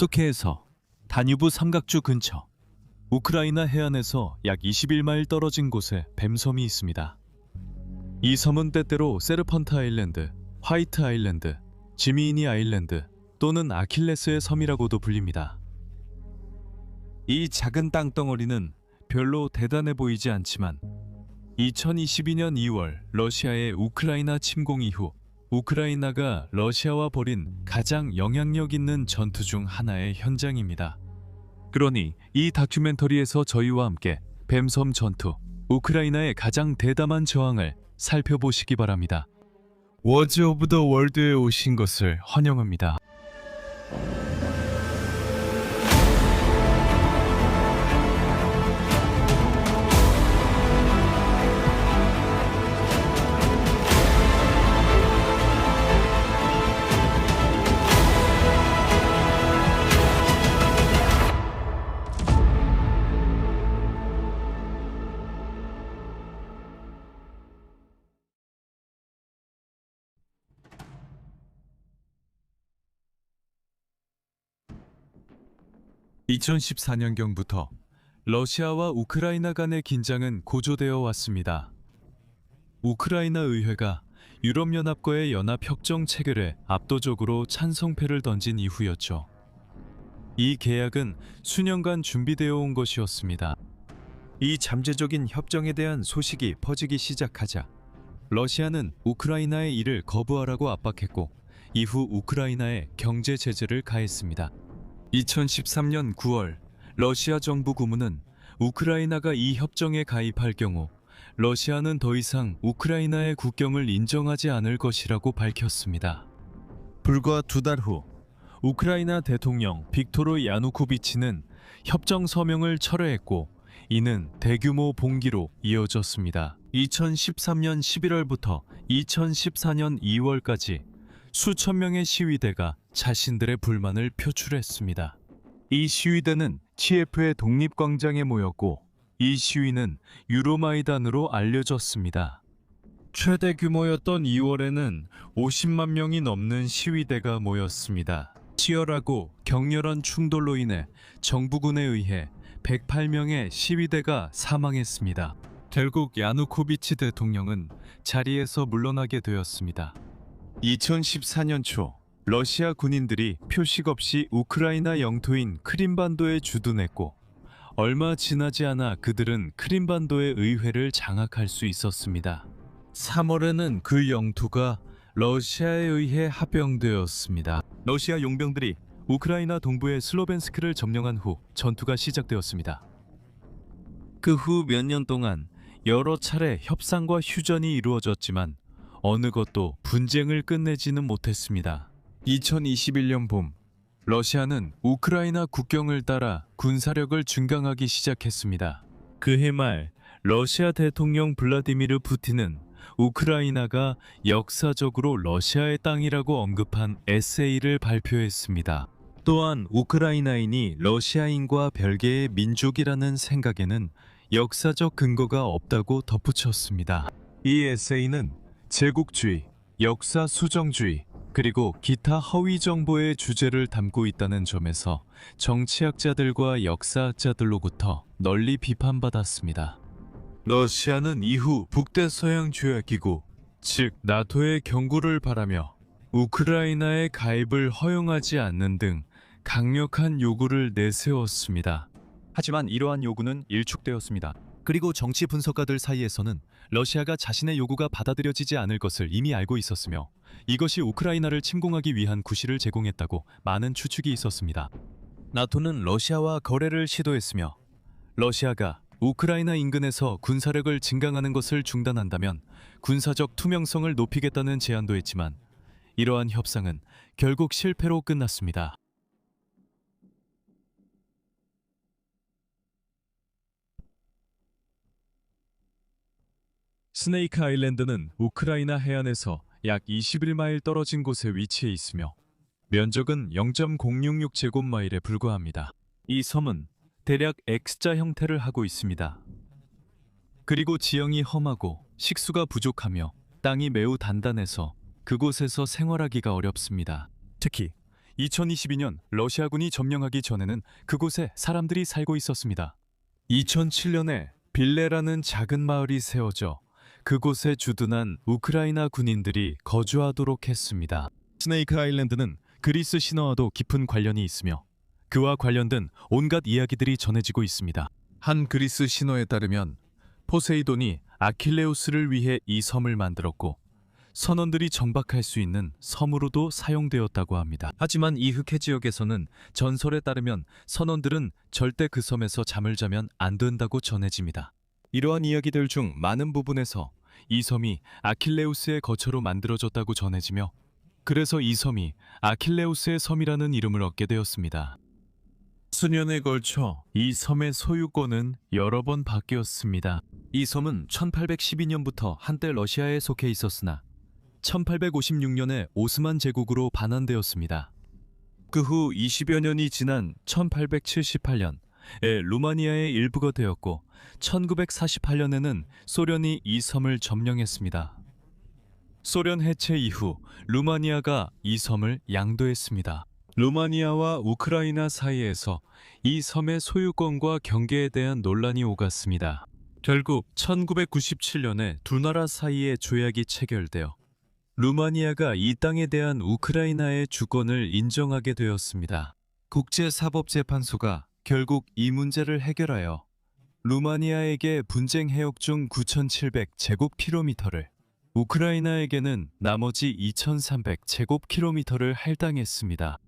어떻게 해서 다뉴브 삼각주 근처 우크라이나 해안에서 약 21마일 떨어진 곳에 뱀섬이 있습니다. 이 섬은 때때로 세르펀트 아일랜드, 화이트 아일랜드, 지미이니 아일랜드 또는 아킬레스의 섬이라고도 불립니다. 이 작은 땅덩어리는 별로 대단해 보이지 않지만 2022년 2월 러시아의 우크라이나 침공 이후 우크라이나가 러시아와 벌인 가장 영향력 있는 전투 중 하나의 현장입니다. 그러니 이 다큐멘터리에서 저희와 함께 뱀섬 전투, 우크라이나의 가장 대담한 저항을 살펴보시기 바랍니다. 워즈 오브 더 월드에 오신 것을 환영합니다. (2014년경부터) 러시아와 우크라이나 간의 긴장은 고조되어 왔습니다. 우크라이나 의회가 유럽연합과의 연합협정 체결에 압도적으로 찬성패를 던진 이후였죠. 이 계약은 수년간 준비되어 온 것이었습니다. 이 잠재적인 협정에 대한 소식이 퍼지기 시작하자 러시아는 우크라이나의 이를 거부하라고 압박했고 이후 우크라이나에 경제 제재를 가했습니다. 2013년 9월 러시아 정부 고문은 우크라이나가 이 협정에 가입할 경우 러시아는 더 이상 우크라이나의 국경을 인정하지 않을 것이라고 밝혔습니다. 불과 2달 후 우크라이나 대통령 빅토르 야누코비치는 협정 서명을 철회했고 이는 대규모 봉기로 이어졌습니다. 2013년 11월부터 2014년 2월까지 수천 명의 시위대가 자신들의 불만을 표출했습니다. 이 시위대는 키예프의 독립광장에 모였고 이 시위는 유로마이단으로 알려졌습니다. 최대 규모였던 2월에는 50만 명이 넘는 시위대가 모였습니다. 치열하고 격렬한 충돌로 인해 정부군에 의해 108명의 시위대가 사망했습니다. 결국 야누코비치 대통령은 자리에서 물러나게 되었습니다. 2014년 초 러시아 군인들이 표식 없이 우크라이나 영토인 크림반도에 주둔했고 얼마 지나지 않아 그들은 크림반도의 의회를 장악할 수 있었습니다. 3월에는 그 영토가 러시아에 의해 합병되었습니다. 러시아 용병들이 우크라이나 동부의 슬로벤스크를 점령한 후 전투가 시작되었습니다. 그 후 몇 년 동안 여러 차례 협상과 휴전이 이루어졌지만 어느 것도 분쟁을 끝내지는 못했습니다. 2021년 봄, 러시아는 우크라이나 국경을 따라 군사력을 증강하기 시작했습니다. 그해 말, 러시아 대통령 블라디미르 푸틴은 우크라이나가 역사적으로 러시아의 땅이라고 언급한 에세이를 발표했습니다. 또한 우크라이나인이 러시아인과 별개의 민족이라는 생각에는 역사적 근거가 없다고 덧붙였습니다. 이 에세이는 제국주의, 역사 수정주의, 그리고 기타 허위 정보의 주제를 담고 있다는 점에서 정치학자들과 역사학자들로부터 널리 비판받았습니다. 러시아는 이후 북대서양조약기구, 즉 나토의 경고를 바라며 우크라이나의 가입을 허용하지 않는 등 강력한 요구를 내세웠습니다. 하지만 이러한 요구는 일축되었습니다. 그리고 정치 분석가들 사이에서는 러시아가 자신의 요구가 받아들여지지 않을 것을 이미 알고 있었으며 이것이 우크라이나를 침공하기 위한 구실을 제공했다고 많은 추측이 있었습니다. 나토는 러시아와 거래를 시도했으며 러시아가 우크라이나 인근에서 군사력을 증강하는 것을 중단한다면 군사적 투명성을 높이겠다는 제안도 했지만 이러한 협상은 결국 실패로 끝났습니다. 스네이크 아일랜드는 우크라이나 해안에서 약 21마일 떨어진 곳에 위치해 있으며 면적은 0.066제곱마일에 불과합니다. 이 섬은 대략 X자 형태를 하고 있습니다. 그리고 지형이 험하고 식수가 부족하며 땅이 매우 단단해서 그곳에서 생활하기가 어렵습니다. 특히 2022년 러시아군이 점령하기 전에는 그곳에 사람들이 살고 있었습니다. 2007년에 빌레라는 작은 마을이 세워져 그곳에 주둔한 우크라이나 군인들이 거주하도록 했습니다. 스네이크 아일랜드는 그리스 신화와도 깊은 관련이 있으며 그와 관련된 온갖 이야기들이 전해지고 있습니다. 한 그리스 신화에 따르면 포세이돈이 아킬레우스를 위해 이 섬을 만들었고 선원들이 정박할 수 있는 섬으로도 사용되었다고 합니다. 하지만 이 흑해 지역에서는 전설에 따르면 선원들은 절대 그 섬에서 잠을 자면 안 된다고 전해집니다. 이러한 이야기들 중 많은 부분에서 이 섬이 아킬레우스의 거처로 만들어졌다고 전해지며 그래서 이 섬이 아킬레우스의 섬이라는 이름을 얻게 되었습니다. 수년에 걸쳐 이 섬의 소유권은 여러 번 바뀌었습니다. 이 섬은 1812년부터 한때 러시아에 속해 있었으나 1856년에 오스만 제국으로 반환되었습니다. 그 후 20여 년이 지난 1878년에 루마니아의 일부가 되었고 1948년에는 소련이 이 섬을 점령했습니다. 소련 해체 이후 루마니아가 이 섬을 양도했습니다. 루마니아와 우크라이나 사이에서 이 섬의 소유권과 경계에 대한 논란이 오갔습니다. 결국 1997년에 두 나라 사이에 조약이 체결되어 루마니아가 이 땅에 대한 우크라이나의 주권을 인정하게 되었습니다. 국제사법재판소가 결국 이 문제를 해결하여 루마니아에게 분쟁 해역 중 9,700제곱킬로미터를 우크라이나에게는 나머지 2,300제곱킬로미터를 할당했습니다.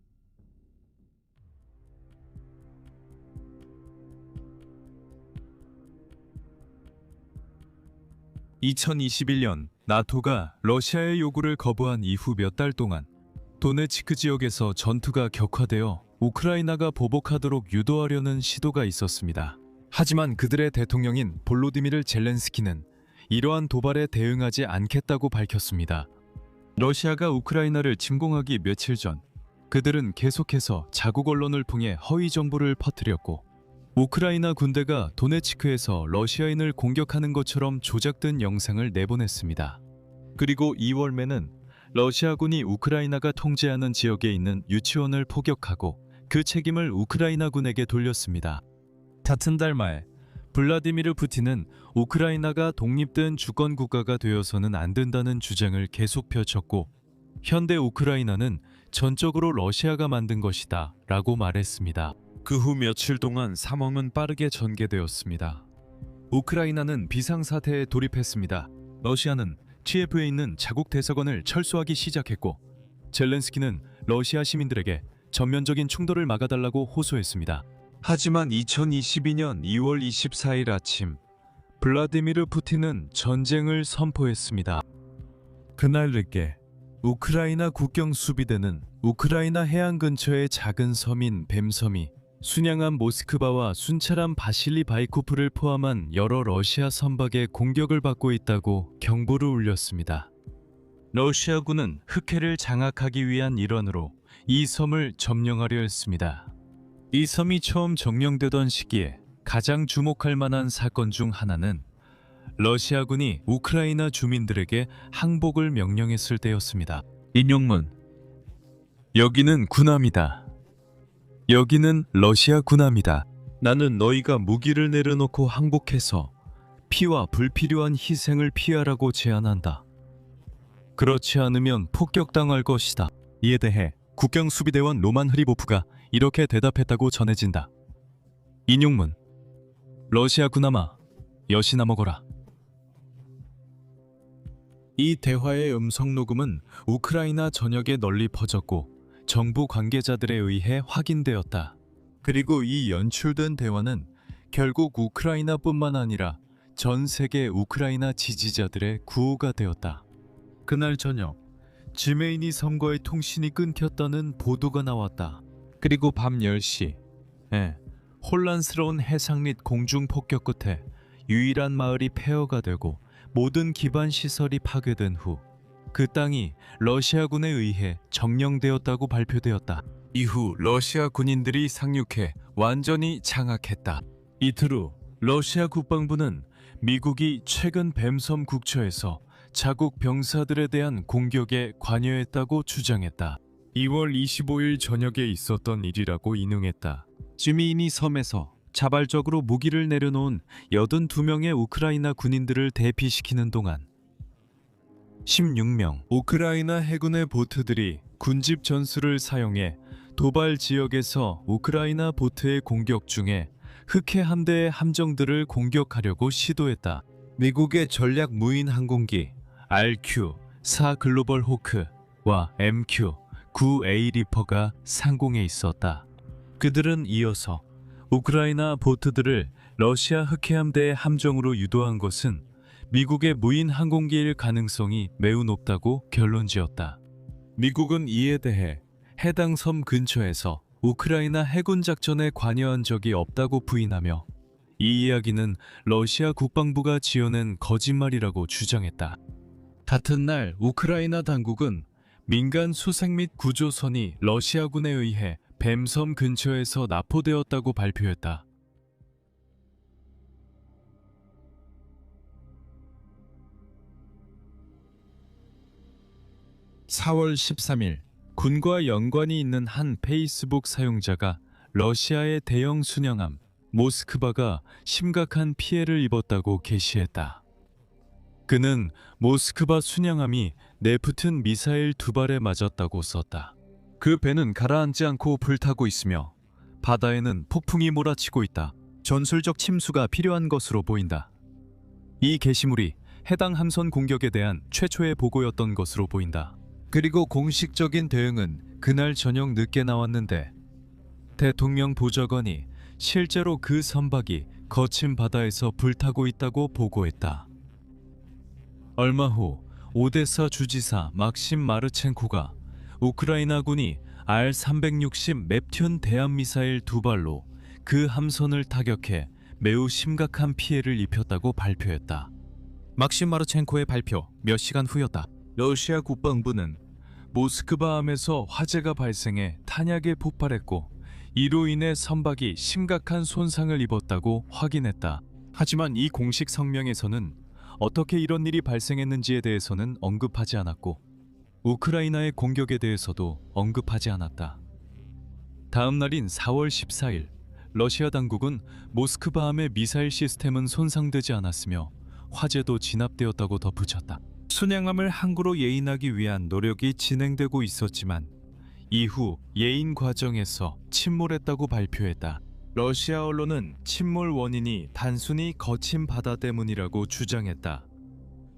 (2021년) 나토가 러시아의 요구를 거부한 이후 몇 달 동안 도네츠크 지역에서 전투가 격화되어 우크라이나가 보복하도록 유도하려는 시도가 있었습니다. 하지만 그들의 대통령인 볼로디미르 젤렌스키는 이러한 도발에 대응하지 않겠다고 밝혔습니다. 러시아가 우크라이나를 침공하기 며칠 전 그들은 계속해서 자국 언론을 통해 허위 정보를 퍼뜨렸고 우크라이나 군대가 도네츠크에서 러시아인을 공격하는 것처럼 조작된 영상을 내보냈습니다. 그리고 2월 말에는 러시아군이 우크라이나가 통제하는 지역에 있는 유치원을 포격하고 그 책임을 우크라이나군에게 돌렸습니다. 같은 달 말 블라디미르 푸틴은 우크라이나가 독립된 주권 국가가 되어서는 안 된다는 주장을 계속 펼쳤고 현대 우크라이나는 전적으로 러시아가 만든 것이다 라고 말했습니다. 그 후 며칠 동안 상황은 빠르게 전개되었습니다. 우크라이나는 비상사태에 돌입했습니다. 러시아는 키예프에 있는 자국 대사관을 철수하기 시작했고 젤렌스키는 러시아 시민들에게 전면적인 충돌을 막아달라고 호소했습니다. 하지만 2022년 2월 24일 아침 블라디미르 푸틴은 전쟁을 선포했습니다. 그날 늦게 우크라이나 국경 수비대는 우크라이나 해안 근처의 작은 섬인 뱀섬이 순양함 모스크바와 순찰함 바실리 바이코프를 포함한 여러 러시아 선박의 공격을 받고 있다고 경보를 울렸습니다. 러시아군은 흑해를 장악하기 위한 일환으로 이 섬을 점령하려 했습니다. 이 섬이 처음 점령되던 시기에 가장 주목할 만한 사건 중 하나는 러시아군이 우크라이나 주민들에게 항복을 명령했을 때였습니다. 인용문: 여기는 군함이다. 여기는 러시아 군함이다. 나는 너희가 무기를 내려놓고 항복해서 피와 불필요한 희생을 피하라고 제안한다. 그렇지 않으면 폭격당할 것이다. 이에 대해 국경수비대원 로만 흐리보프가 이렇게 대답했다고 전해진다. 인용문: 러시아 군함아, 여시나 먹어라. 이 대화의 음성 녹음은 우크라이나 전역에 널리 퍼졌고 정부 관계자들에 의해 확인되었다. 그리고 이 연출된 대화는 결국 우크라이나뿐만 아니라 전 세계 우크라이나 지지자들의 구호가 되었다. 그날 저녁 지메이니 섬과의 통신이 끊겼다는 보도가 나왔다. 그리고 밤 10시 혼란스러운 해상 및 공중 폭격 끝에 유일한 마을이 폐허가 되고 모든 기반 시설이 파괴된 후 그 땅이 러시아군에 의해 점령되었다고 발표되었다. 이후 러시아 군인들이 상륙해 완전히 장악했다. 이틀 후 러시아 국방부는 미국이 최근 뱀섬 국처에서 자국 병사들에 대한 공격에 관여했다고 주장했다. 2월 25일 저녁에 있었던 일이라고 인용했다. 즈미인이 섬에서 자발적으로 무기를 내려놓은 82명의 우크라이나 군인들을 대피시키는 동안 16명 우크라이나 해군의 보트들이 군집 전술을 사용해 도발 지역에서 우크라이나 보트의 공격 중에 흑해 함대의 함정들을 공격하려고 시도했다. 미국의 전략 무인 항공기 RQ-4 글로벌 호크와 MQ-9A 리퍼가 상공에 있었다. 그들은 이어서 우크라이나 보트들을 러시아 흑해 함대의 함정으로 유도한 것은 미국의 무인 항공기일 가능성이 매우 높다고 결론지었다. 미국은 이에 대해 해당 섬 근처에서 우크라이나 해군 작전에 관여한 적이 없다고 부인하며 이 이야기는 러시아 국방부가 지어낸 거짓말이라고 주장했다. 같은 날 우크라이나 당국은 민간 수색 및 구조선이 러시아군에 의해 뱀섬 근처에서 납포되었다고 발표했다. 4월 13일 군과 연관이 있는 한 페이스북 사용자가 러시아의 대형 순양함 모스크바가 심각한 피해를 입었다고 게시했다. 그는 모스크바 순양함이 네프툰 미사일 2발에 맞았다고 썼다. 그 배는 가라앉지 않고 불타고 있으며 바다에는 폭풍이 몰아치고 있다. 전술적 침수가 필요한 것으로 보인다. 이 게시물이 해당 함선 공격에 대한 최초의 보고였던 것으로 보인다. 그리고 공식적인 대응은 그날 저녁 늦게 나왔는데 대통령 보좌관이 실제로 그 선박이 거친 바다에서 불타고 있다고 보고했다. 얼마 후 오데사 주지사 막심 마르첸코가 우크라이나군이 R-360 넵튠 대함미사일 2발로 그 함선을 타격해 매우 심각한 피해를 입혔다고 발표했다. 막심 마르첸코의 발표 몇 시간 후였다. 러시아 국방부는 모스크바함에서 화재가 발생해 탄약이 폭발했고 이로 인해 선박이 심각한 손상을 입었다고 확인했다. 하지만 이 공식 성명에서는 어떻게 이런 일이 발생했는지에 대해서는 언급하지 않았고 우크라이나의 공격에 대해서도 언급하지 않았다. 다음 날인 4월 14일 러시아 당국은 모스크바함의 미사일 시스템은 손상되지 않았으며 화재도 진압되었다고 덧붙였다. 순양함을 항구로 예인하기 위한 노력이 진행되고 있었지만 이후 예인 과정에서 침몰했다고 발표했다. 러시아 언론은 침몰 원인이 단순히 거친 바다 때문이라고 주장했다.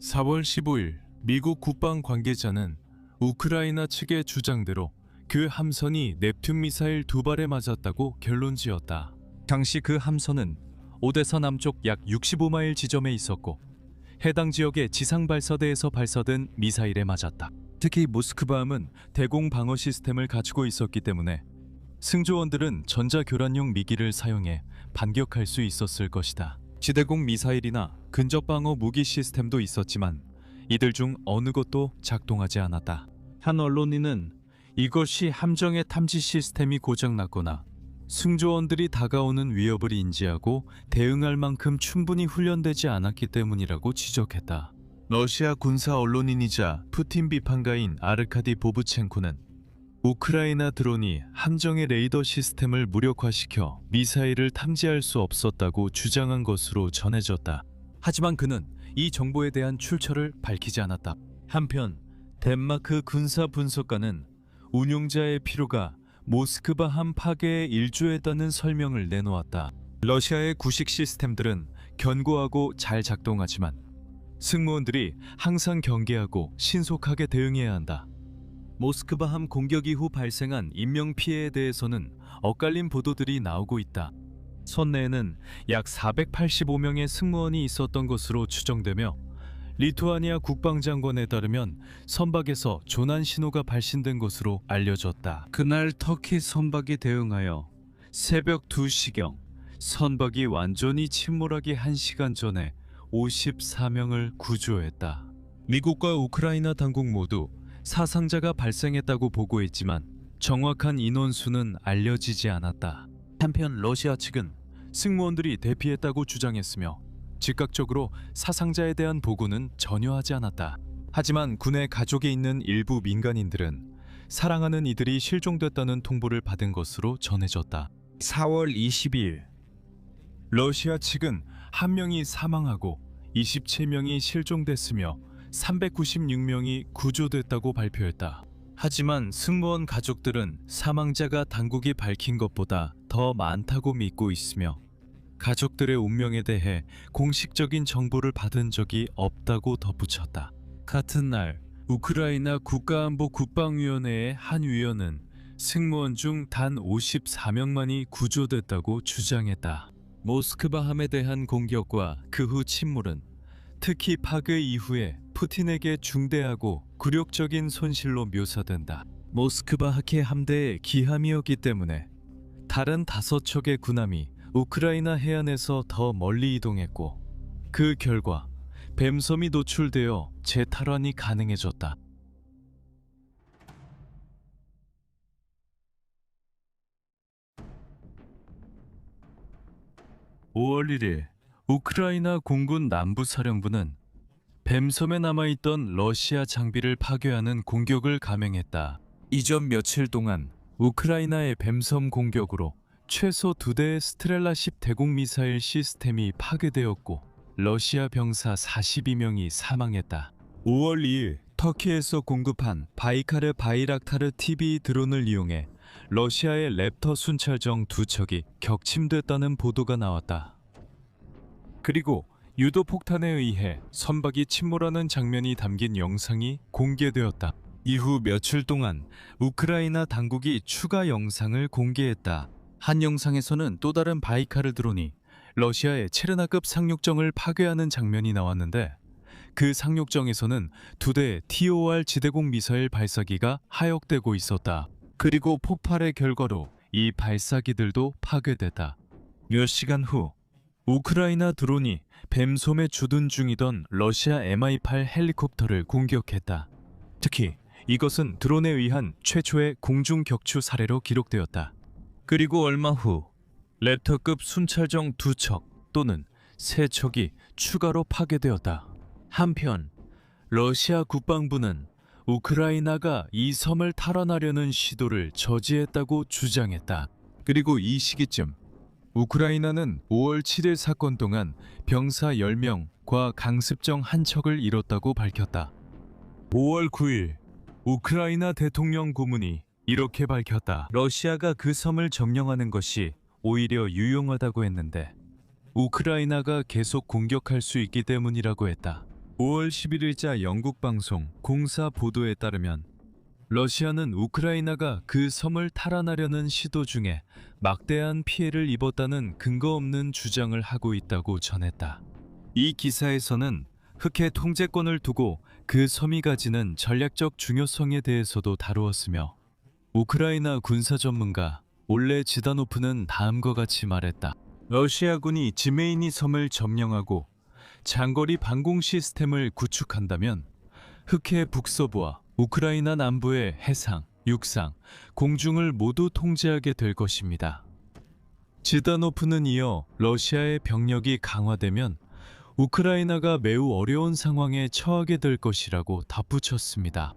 4월 15일 미국 국방 관계자는 우크라이나 측의 주장대로 그 함선이 넵튠 미사일 2발에 맞았다고 결론지었다. 당시 그 함선은 오데사 남쪽 약 65마일 지점에 있었고 해당 지역의 지상 발사대에서 발사된 미사일에 맞았다. 특히 모스크바함은 대공 방어 시스템을 갖추고 있었기 때문에 승조원들은 전자교란용 미기를 사용해 반격할 수 있었을 것이다. 지대공 미사일이나 근접 방어 무기 시스템도 있었지만 이들 중 어느 것도 작동하지 않았다. 한 언론인은 이것이 함정의 탐지 시스템이 고장났거나 승조원들이 다가오는 위협을 인지하고 대응할 만큼 충분히 훈련되지 않았기 때문이라고 지적했다. 러시아 군사 언론인이자 푸틴 비판가인 아르카디 보브첸코는 우크라이나 드론이 함정의 레이더 시스템을 무력화시켜 미사일을 탐지할 수 없었다고 주장한 것으로 전해졌다. 하지만 그는 이 정보에 대한 출처를 밝히지 않았다. 한편 덴마크 군사 분석가는 운용자의 피로가 모스크바함 파괴에 일조했다는 설명을 내놓았다. 러시아의 구식 시스템들은 견고하고 잘 작동하지만 승무원들이 항상 경계하고 신속하게 대응해야 한다. 모스크바함 공격 이후 발생한 인명피해에 대해서는 엇갈린 보도들이 나오고 있다. 선내에는 약 485명의 승무원이 있었던 것으로 추정되며 리투아니아 국방장관에 따르면 선박에서 조난 신호가 발신된 것으로 알려졌다. 그날 터키 선박이 대응하여 새벽 2시경 선박이 완전히 침몰하기 1시간 전에 54명을 구조했다. 미국과 우크라이나 당국 모두 사상자가 발생했다고 보고했지만 정확한 인원수는 알려지지 않았다. 한편 러시아 측은 승무원들이 대피했다고 주장했으며 즉각적으로 사상자에 대한 보고는 전혀 하지 않았다. 하지만 군의 가족에 있는 일부 민간인들은 사랑하는 이들이 실종됐다는 통보를 받은 것으로 전해졌다. 4월 22일 러시아 측은 1명이 사망하고 27명이 실종됐으며 396명이 구조됐다고 발표했다. 하지만 승무원 가족들은 사망자가 당국이 밝힌 것보다 더 많다고 믿고 있으며 가족들의 운명에 대해 공식적인 정보를 받은 적이 없다고 덧붙였다. 같은 날 우크라이나 국가안보 국방위원회의 한 위원은 승무원 중 단 54명만이 구조됐다고 주장했다. 모스크바 함에 대한 공격과 그 후 침몰은 특히 파괴 이후에 푸틴에게 중대하고 굴욕적인 손실로 묘사된다. 모스크바 하케 함대의 기함이었기 때문에 다른 5척의 군함이 우크라이나 해안에서 더 멀리 이동했고 그 결과 뱀섬이 노출되어 재탈환이 가능해졌다. (5월 1일) 우크라이나 공군 남부사령부는 뱀섬에 남아있던 러시아 장비를 파괴하는 공격을 감행했다. 이전 며칠 동안 우크라이나의 뱀섬 공격으로 최소 2대의 스트렐라-10 대공 미사일 시스템이 파괴되었고 러시아 병사 42명이 사망했다. 5월 2일 터키에서 공급한 바이카르 바이락타르 TV 드론을 이용해 러시아의 랩터 순찰정 2척이 격침됐다는 보도가 나왔다. 그리고 유도 폭탄에 의해 선박이 침몰하는 장면이 담긴 영상이 공개되었다. 이후 며칠 동안 우크라이나 당국이 추가 영상을 공개했다. 한 영상에서는 또 다른 바이카르 드론이 러시아의 체르나급 상륙정을 파괴하는 장면이 나왔는데 그 상륙정에서는 2대의 TOR 지대공 미사일 발사기가 하역되고 있었다. 그리고 폭발의 결과로 이 발사기들도 파괴됐다. 몇 시간 후 우크라이나 드론이 뱀섬에 주둔 중이던 러시아 Mi-8 헬리콥터를 공격했다. 특히 이것은 드론에 의한 최초의 공중 격추 사례로 기록되었다. 그리고 얼마 후 랩터급 순찰정 2척 또는 3척이 추가로 파괴되었다. 한편 러시아 국방부는 우크라이나가 이 섬을 탈환하려는 시도를 저지했다고 주장했다. 그리고 이 시기쯤 우크라이나는 5월 7일 사건 동안 병사 10명과 강습정 1척을 잃었다고 밝혔다. 5월 9일 우크라이나 대통령 고문이 이렇게 밝혔다. 러시아가 그 섬을 점령하는 것이 오히려 유용하다고 했는데 우크라이나가 계속 공격할 수 있기 때문이라고 했다. 5월 11일자 영국 방송 공사 보도에 따르면 러시아는 우크라이나가 그 섬을 탈환하려는 시도 중에 막대한 피해를 입었다는 근거 없는 주장을 하고 있다고 전했다. 이 기사에서는 흑해 통제권을 두고 그 섬이 가지는 전략적 중요성에 대해서도 다루었으며 우크라이나 군사 전문가 올레 지다노프는 다음과 같이 말했다. 러시아군이 지메이니 섬을 점령하고 장거리 방공 시스템을 구축한다면 흑해 북서부와 우크라이나 남부의 해상, 육상, 공중을 모두 통제하게 될 것입니다. 지다노프는 이어 러시아의 병력이 강화되면 우크라이나가 매우 어려운 상황에 처하게 될 것이라고 덧붙였습니다.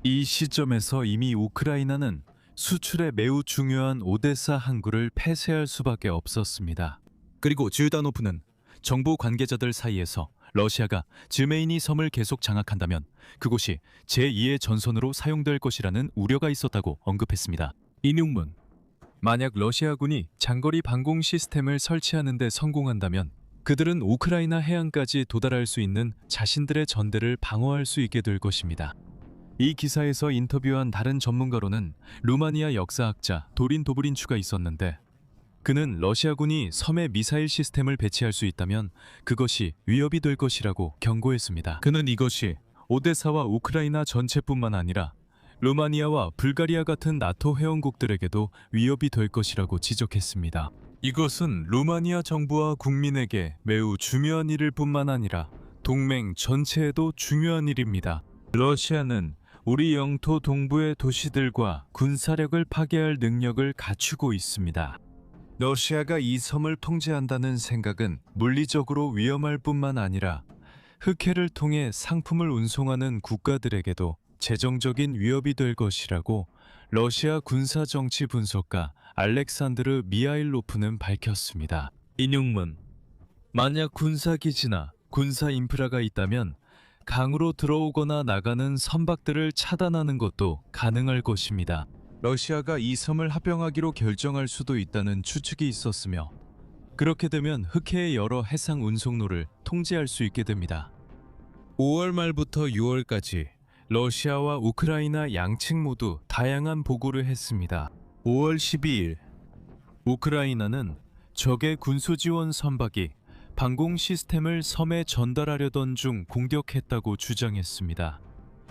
이 시점에서 이미 우크라이나는 수출에 매우 중요한 오데사 항구를 폐쇄할 수밖에 없었습니다. 그리고 지다노프는 정부 관계자들 사이에서 러시아가 즈메이니 섬을 계속 장악한다면 그곳이 제2의 전선으로 사용될 것이라는 우려가 있었다고 언급했습니다. 인용문 만약 러시아군이 장거리 방공 시스템을 설치하는 데 성공한다면 그들은 우크라이나 해안까지 도달할 수 있는 자신들의 전대를 방어할 수 있게 될 것입니다. 이 기사에서 인터뷰한 다른 전문가로는 루마니아 역사학자 도린 도브린추가 있었는데 그는 러시아군이 섬에 미사일 시스템을 배치할 수 있다면 그것이 위협이 될 것이라고 경고했습니다. 그는 이것이 오데사와 우크라이나 전체뿐만 아니라 루마니아와 불가리아 같은 나토 회원국들에게도 위협이 될 것이라고 지적했습니다. 이것은 루마니아 정부와 국민에게 매우 중요한 일일 뿐만 아니라 동맹 전체에도 중요한 일입니다. 러시아는 우리 영토 동부의 도시들과 군사력을 파괴할 능력을 갖추고 있습니다. 러시아가 이 섬을 통제한다는 생각은 물리적으로 위험할 뿐만 아니라 흑해를 통해 상품을 운송하는 국가들에게도 재정적인 위협이 될 것이라고 러시아 군사정치 분석가 알렉산드르 미하일로프는 밝혔습니다. 인용문: 만약 군사기지나 군사 인프라가 있다면 강으로 들어오거나 나가는 선박들을 차단하는 것도 가능할 것입니다. 러시아가 이 섬을 합병하기로 결정할 수도 있다는 추측이 있었으며, 그렇게 되면 흑해의 여러 해상 운송로를 통제할 수 있게 됩니다. 5월 말부터 6월까지 러시아와 우크라이나 양측 모두 다양한 보고를 했습니다. 5월 12일, 우크라이나는 적의 군수지원 선박이 방공 시스템을 섬에 전달하려던 중 공격했다고 주장했습니다.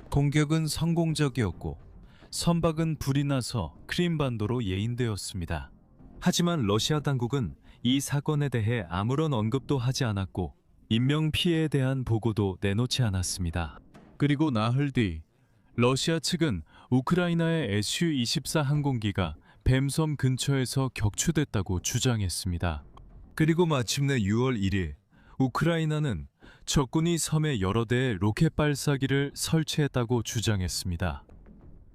공격은 성공적이었고 선박은 불이 나서 크림반도로 예인되었습니다. 하지만 러시아 당국은 이 사건에 대해 아무런 언급도 하지 않았고 인명피해에 대한 보고도 내놓지 않았습니다. 그리고 나흘 뒤 러시아 측은 우크라이나의 SU-24 항공기가 뱀섬 근처에서 격추됐다고 주장했습니다. 그리고 마침내 6월 1일 우크라이나는 적군이 섬에 여러 대의 로켓 발사기를 설치했다고 주장했습니다.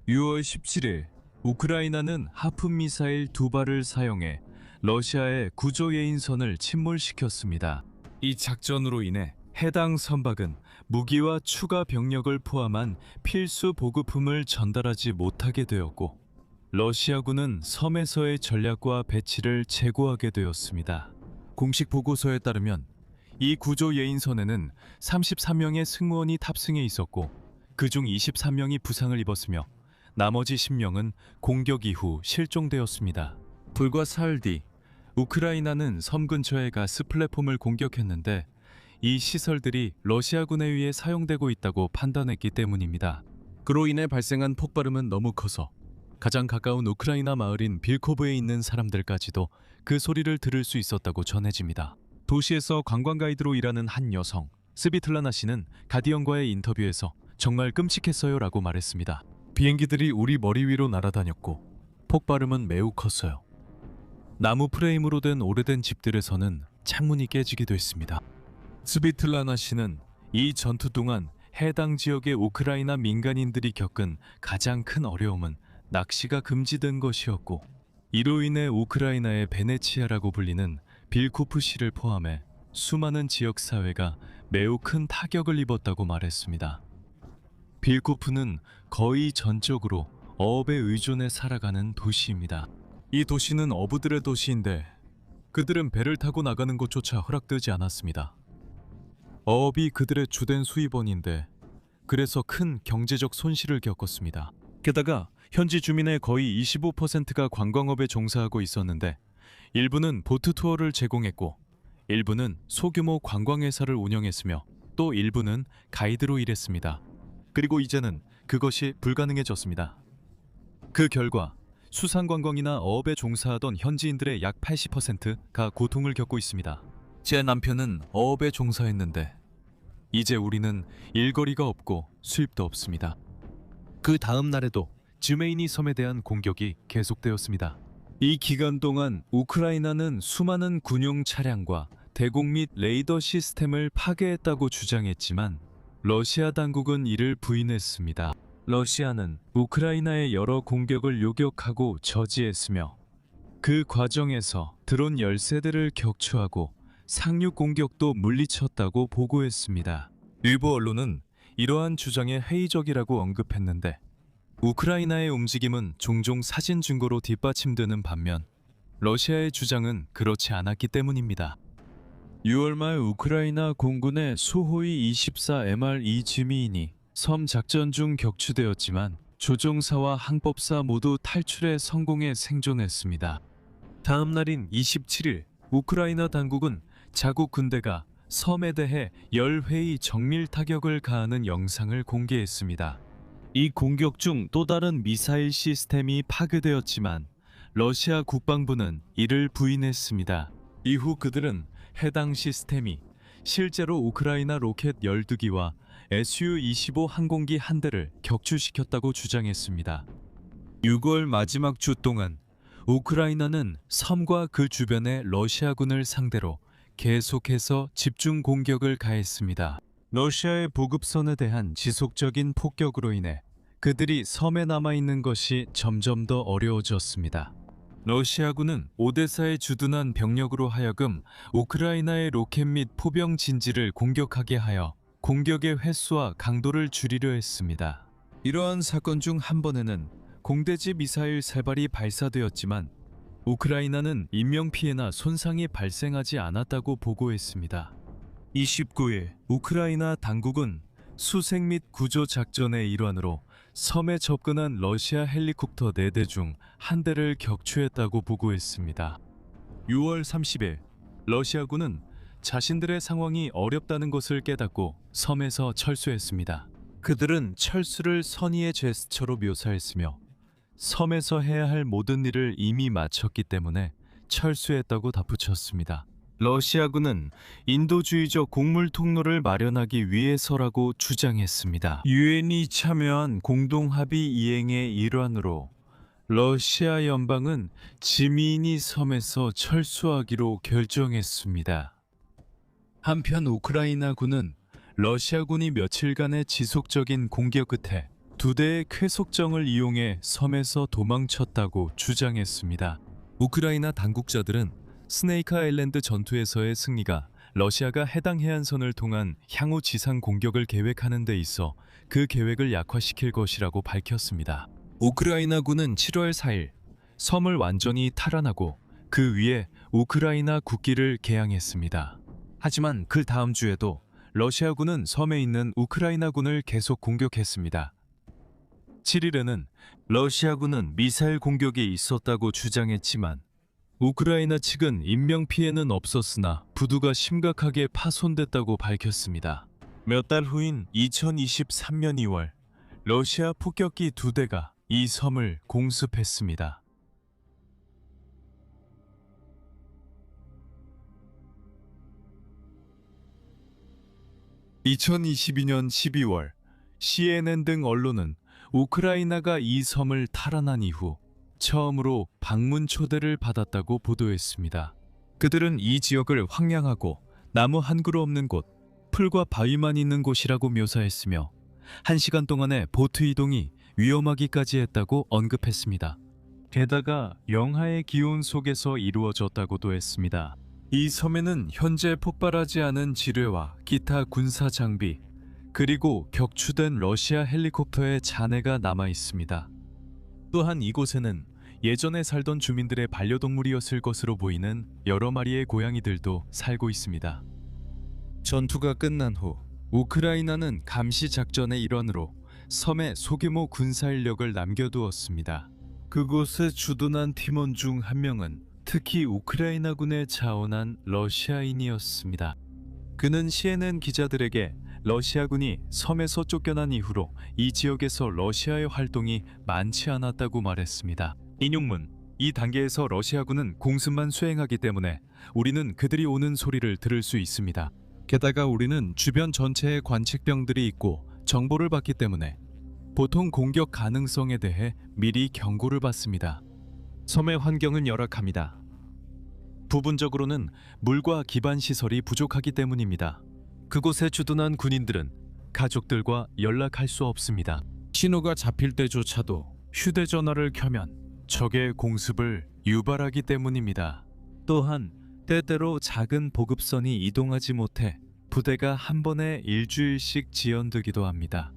6월 17일 우크라이나는 하프 미사일 2발을 사용해 러시아의 구조 예인선을 침몰시켰습니다. 이 작전으로 인해 해당 선박은 무기와 추가 병력을 포함한 필수 보급품을 전달하지 못하게 되었고, 러시아군은 섬에서의 전략과 배치를 재고하게 되었습니다. 공식 보고서에 따르면 이 구조 예인선에는 33명의 승무원이 탑승해 있었고, 그중 23명이 부상을 입었으며 나머지 10명은 공격 이후 실종되었습니다. 불과 사흘 뒤 우크라이나는 섬 근처의 가스 플랫폼을 공격했는데, 이 시설들이 러시아군에 의해 사용되고 있다고 판단했기 때문입니다. 그로 인해 발생한 폭발음은 너무 커서 가장 가까운 우크라이나 마을인 빌코브에 있는 사람들까지도 그 소리를 들을 수 있었다고 전해집니다. 도시에서 관광 가이드로 일하는 한 여성, 스비틀라나 씨는 가디언과의 인터뷰에서 정말 끔찍했어요 라고 말했습니다. 비행기들이 우리 머리 위로 날아다녔고 폭발음은 매우 컸어요. 나무 프레임으로 된 오래된 집들에서는 창문이 깨지기도 했습니다. 스비틀라나 씨는 이 전투 동안 해당 지역의 우크라이나 민간인들이 겪은 가장 큰 어려움은 낚시가 금지된 것이었고, 이로 인해 우크라이나의 베네치아라고 불리는 빌코프시를 포함해 수많은 지역 사회가 매우 큰 타격을 입었다고 말했습니다. 빌코프는 거의 전적으로 어업에 의존해 살아가는 도시입니다. 이 도시는 어부들의 도시인데 그들은 배를 타고 나가는 것조차 허락되지 않았습니다. 어업이 그들의 주된 수입원인데 그래서 큰 경제적 손실을 겪었습니다. 게다가 현지 주민의 거의 25%가 관광업에 종사하고 있었는데, 일부는 보트 투어를 제공했고 일부는 소규모 관광회사를 운영했으며 또 일부는 가이드로 일했습니다. 그리고 이제는 그것이 불가능해졌습니다. 그 결과 수상관광이나 어업에 종사하던 현지인들의 약 80%가 고통을 겪고 있습니다. 제 남편은 어업에 종사했는데 이제 우리는 일거리가 없고 수입도 없습니다. 그 다음 날에도 즈메이니 섬에 대한 공격이 계속되었습니다. 이 기간 동안 우크라이나는 수많은 군용 차량과 대공 및 레이더 시스템을 파괴했다고 주장했지만 러시아 당국은 이를 부인했습니다. 러시아는 우크라이나의 여러 공격을 요격하고 저지했으며 그 과정에서 드론 10세대를 격추하고 상륙 공격도 물리쳤다고 보고했습니다. 일부 언론은 이러한 주장에 회의적이라고 언급했는데, 우크라이나의 움직임은 종종 사진 증거로 뒷받침되는 반면 러시아의 주장은 그렇지 않았기 때문입니다. 6월 말 우크라이나 공군의 수호이 24 MR-2 지미인이 섬 작전 중 격추되었지만 조종사와 항법사 모두 탈출에 성공해 생존했습니다. 다음 날인 27일 우크라이나 당국은 자국 군대가 섬에 대해 10회의 정밀 타격을 가하는 영상을 공개했습니다. 이 공격 중 또 다른 미사일 시스템이 파괴되었지만 러시아 국방부는 이를 부인했습니다. 이후 그들은 해당 시스템이 실제로 우크라이나 로켓 12기와 SU-25 항공기 한 대를 격추시켰다고 주장했습니다. 6월 마지막 주 동안 우크라이나는 섬과 그 주변의 러시아군을 상대로 계속해서 집중 공격을 가했습니다. 러시아의 보급선에 대한 지속적인 폭격으로 인해 그들이 섬에 남아있는 것이 점점 더 어려워졌습니다. 러시아군은 오데사에 주둔한 병력으로 하여금 우크라이나의 로켓 및 포병 진지를 공격하게 하여 공격의 횟수와 강도를 줄이려 했습니다. 이러한 사건 중 한 번에는 공대지 미사일 3발이 발사되었지만 우크라이나는 인명피해나 손상이 발생하지 않았다고 보고했습니다. 29일 우크라이나 당국은 수색 및 구조 작전의 일환으로 섬에 접근한 러시아 헬리콥터 4대 중 1대를 격추했다고 보고했습니다. 6월 30일 러시아군은 자신들의 상황이 어렵다는 것을 깨닫고 섬에서 철수했습니다. 그들은 철수를 선의의 제스처로 묘사했으며 섬에서 해야 할 모든 일을 이미 마쳤기 때문에 철수했다고 덧붙였습니다. 러시아군은 인도주의적 곡물 통로를 마련하기 위해서라고 주장했습니다. 유엔이 참여한 공동합의 이행의 일환으로 러시아 연방은 지민이 섬에서 철수하기로 결정했습니다. 한편 우크라이나군은 러시아군이 며칠간의 지속적인 공격 끝에 2대의 쾌속정을 이용해 섬에서 도망쳤다고 주장했습니다. 우크라이나 당국자들은 스네이크 아일랜드 전투에서의 승리가 러시아가 해당 해안선을 통한 향후 지상 공격을 계획하는 데 있어 그 계획을 약화시킬 것이라고 밝혔습니다. 우크라이나군은 7월 4일 섬을 완전히 탈환하고 그 위에 우크라이나 국기를 개양했습니다. 하지만 그 다음 주에도 러시아군은 섬에 있는 우크라이나군을 계속 공격했습니다. 7일에는 러시아군은 미사일 공격이 있었다고 주장했지만 우크라이나 측은 인명피해는 없었으나 부두가 심각하게 파손됐다고 밝혔습니다. 몇 달 후인 2023년 2월 러시아 폭격기 2대가 이 섬을 공습했습니다. (2022년 12월) CNN 등 언론은 우크라이나가 이 섬을 탈환한 이후 처음으로 방문 초대를 받았다고 보도했습니다. 그들은 이 지역을 황량하고 나무 한 그루 없는 곳, 풀과 바위만 있는 곳이라고 묘사했으며 1시간 동안의 보트 이동이 위험하기까지 했다고 언급했습니다. 게다가 영하의 기온 속에서 이루어졌다고도 했습니다. 이 섬에는 현재 폭발하지 않은 지뢰와 기타 군사 장비, 그리고 격추된 러시아 헬리콥터의 잔해가 남아 있습니다. 또한 이곳에는 예전에 살던 주민들의 반려동물이었을 것으로 보이는 여러 마리의 고양이들도 살고 있습니다. 전투가 끝난 후 우크라이나는 감시 작전의 일환으로 섬에 소규모 군사 인력을 남겨두었습니다. 그곳에 주둔한 팀원 중 한 명은 특히 우크라이나군에 자원한 러시아인이었습니다. 그는 CNN 기자들에게 러시아군이 섬에서 쫓겨난 이후로 이 지역에서 러시아의 활동이 많지 않았다고 말했습니다. 인용문: 이 단계에서 러시아군은 공습만 수행하기 때문에 우리는 그들이 오는 소리를 들을 수 있습니다. 게다가 우리는 주변 전체에 관측병들이 있고 정보를 받기 때문에 보통 공격 가능성에 대해 미리 경고를 받습니다. 섬의 환경은 열악합니다. 부분적으로는 물과 기반 시설이 부족하기 때문입니다. 그곳에 주둔한 군인들은 가족들과 연락할 수 없습니다. 신호가 잡힐 때조차도 휴대전화를 켜면 적의 공습을 유발하기 때문입니다. 또한 때때로 작은 보급선이 이동하지 못해 부대가 한 번에 일주일씩 지연되기도 합니다.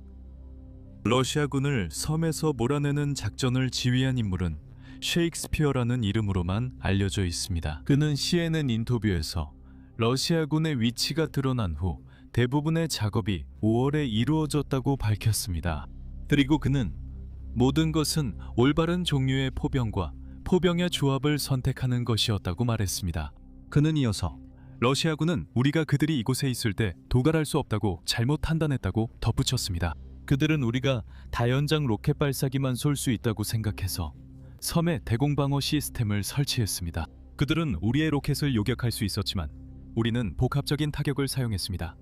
러시아군을 섬에서 몰아내는 작전을 지휘한 인물은 셰익스피어라는 이름으로만 알려져 있습니다. 그는 CNN 인터뷰에서 러시아군의 위치가 드러난 후 대부분의 작업이 5월에 이루어졌다고 밝혔습니다. 그리고 그는 모든 것은 올바른 종류의 포병과 포병의 조합을 선택하는 것이었다고 말했습니다. 그는 이어서 러시아군은 우리가 그들이 이곳에 있을 때 도달할 수 없다고 잘못 판단했다고 덧붙였습니다. 그들은 우리가 다연장 로켓 발사기만 쏠 수 있다고 생각해서 섬에 대공방어 시스템을 설치했습니다. 그들은 우리의 로켓을 요격할 수 있었지만 우리는 복합적인 타격을 사용했습니다.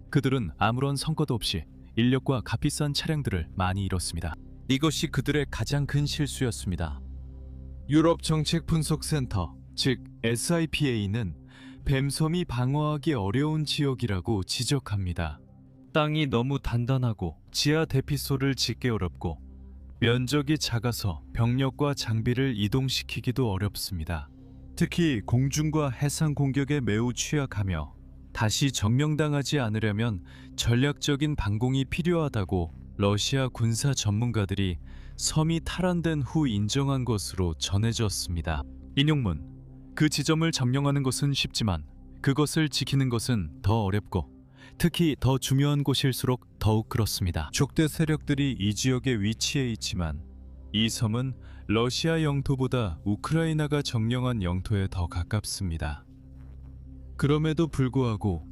그들은 아무런 성과도 없이 인력과 값비싼 차량들을 많이 잃었습니다. 이것이 그들의 가장 큰 실수였습니다. 유럽 정책 분석 센터, 즉 SIPA는 뱀섬이 방어하기 어려운 지역이라고 지적합니다. 땅이 너무 단단하고 지하 대피소를 짓기 어렵고 면적이 작아서 병력과 장비를 이동시키기도 어렵습니다. 특히 공중과 해상 공격에 매우 취약하며 다시 점령당하지 않으려면 전략적인 방공이 필요하다고 러시아 군사 전문가들이 섬이 탈환된 후 인정한 것으로 전해졌습니다. 인용문: 그 지점을 점령하는 것은 쉽지만 그것을 지키는 것은 더 어렵고 특히 더 중요한 곳일수록 더욱 그렇습니다. 적대 세력들이 이 지역에 위치해 있지만 이 섬은 러시아 영토보다 우크라이나가 점령한 영토에 더 가깝습니다. 그럼에도 불구하고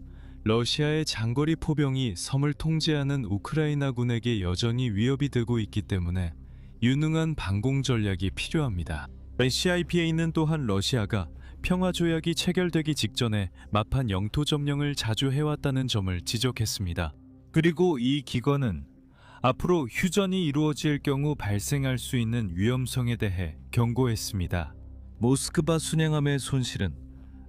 러시아의 장거리 포병이 섬을 통제하는 우크라이나군에게 여전히 위협이 되고 있기 때문에 유능한 방공 전략이 필요합니다. CIPA는 또한 러시아가 평화조약이 체결되기 직전에 마판 영토 점령을 자주 해왔다는 점을 지적했습니다. 그리고 이 기관은 앞으로 휴전이 이루어질 경우 발생할 수 있는 위험성에 대해 경고했습니다. 모스크바 순양함의 손실은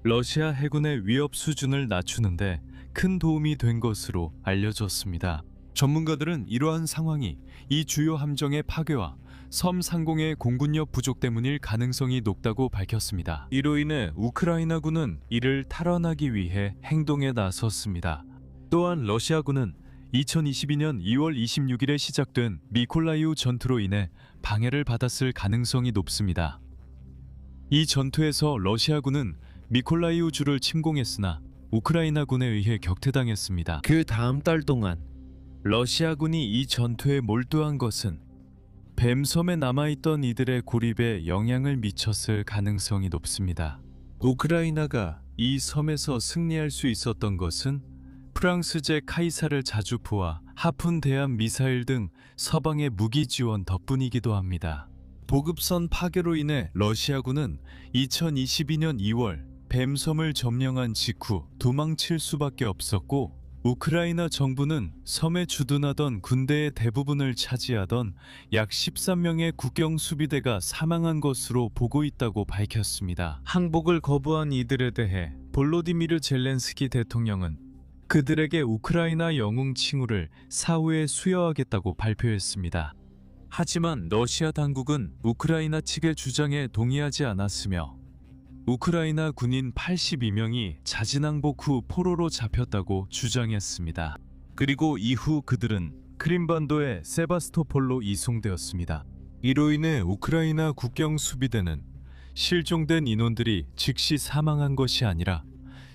러시아 해군의 위협 수준을 낮추는데 큰 도움이 된 것으로 알려졌습니다. 전문가들은 이러한 상황이 이 주요 함정의 파괴와 섬 상공의 공군력 부족 때문일 가능성이 높다고 밝혔습니다. 이로 인해 우크라이나군은 이를 탈환하기 위해 행동에 나섰습니다. 또한 러시아군은 2022년 2월 26일에 시작된 미콜라이우 전투로 인해 방해를 받았을 가능성이 높습니다. 이 전투에서 러시아군은 미콜라이우 주를 침공했으나 우크라이나군에 의해 격퇴당했습니다. 그 다음 달 동안 러시아군이 이 전투에 몰두한 것은 뱀섬에 남아있던 이들의 고립에 영향을 미쳤을 가능성이 높습니다. 우크라이나가 이 섬에서 승리할 수 있었던 것은 프랑스제 카이사르 자주포와 하푼 대함 미사일 등 서방의 무기 지원 덕분이기도 합니다. 보급선 파괴로 인해 러시아군은 2022년 2월 뱀섬을 점령한 직후 도망칠 수밖에 없었고 우크라이나 정부는 섬에 주둔하던 군대의 대부분을 차지하던 약 13명의 국경 수비대가 사망한 것으로 보고 있다고 밝혔습니다. 항복을 거부한 이들에 대해 볼로디미르 젤렌스키 대통령은 그들에게 우크라이나 영웅 칭호를 사후에 수여하겠다고 발표했습니다. 하지만 러시아 당국은 우크라이나 측의 주장에 동의하지 않았으며 우크라이나 군인 82명이 자진항복 후 포로로 잡혔다고 주장했습니다. 그리고 이후 그들은 크림반도의 세바스토폴로 이송되었습니다. 이로 인해 우크라이나 국경 수비대는 실종된 인원들이 즉시 사망한 것이 아니라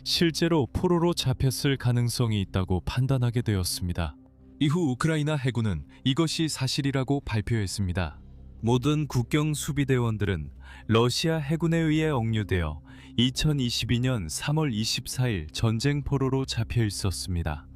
실제로 포로로 잡혔을 가능성이 있다고 판단하게 되었습니다. 이후 우크라이나 해군은 이것이 사실이라고 발표했습니다. 모든 국경 수비대원들은 러시아 해군에 의해 억류되어 2022년 3월 24일 전쟁 포로로 잡혀 있었습니다.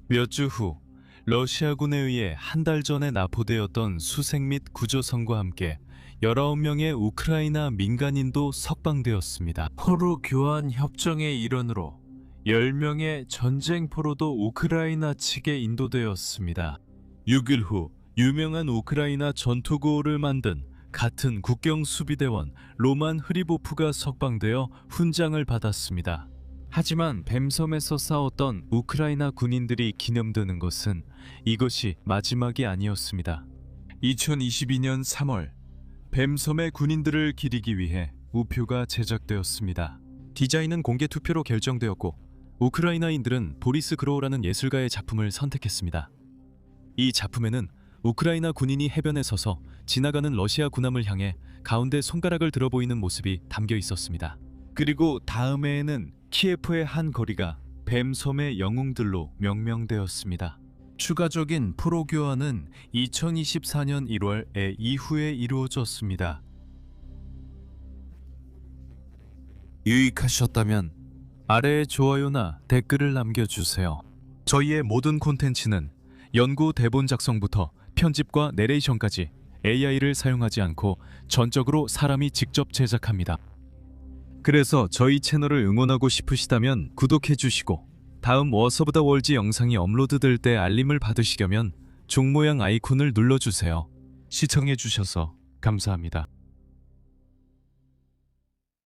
몇 주 후 러시아군에 의해 한 달 전에 납포되었던 수색 및 구조선과 함께 19명의 우크라이나 민간인도 석방되었습니다. 포로 교환 협정의 일원으로 10명의 전쟁 포로도 우크라이나 측에 인도되었습니다. 6일 후 유명한 우크라이나 전투구호를 만든 같은 국경 수비대원 로만 흐리보프가 석방되어 훈장을 받았습니다. 하지만 뱀섬에서 싸웠던 우크라이나 군인들이 기념되는 것은 이것이 마지막이 아니었습니다. 2022년 3월 뱀섬의 군인들을 기리기 위해 우표가 제작되었습니다. 디자인은 공개 투표로 결정되었고 우크라이나인들은 보리스 그로우라는 예술가의 작품을 선택했습니다. 이 작품에는 우크라이나 군인이 해변에 서서 지나가는 러시아 군함을 향해 가운데 손가락을 들어 보이는 모습이 담겨 있었습니다. 그리고 다음해에는 키예프의 한 거리가 뱀섬의 영웅들로 명명되었습니다. 추가적인 포로 교환은 2024년 1월에 이후에 이루어졌습니다. 유익하셨다면 아래에 좋아요나 댓글을 남겨주세요. 저희의 모든 콘텐츠는 연구 대본 작성부터 편집과 내레이션까지 AI를 사용하지 않고 전적으로 사람이 직접 제작합니다. 그래서 저희 채널을 응원하고 싶으시다면 구독해주시고 다음 워스 오브 더 월즈 영상이 업로드될 때 알림을 받으시려면 종 모양 아이콘을 눌러주세요. 시청해주셔서 감사합니다.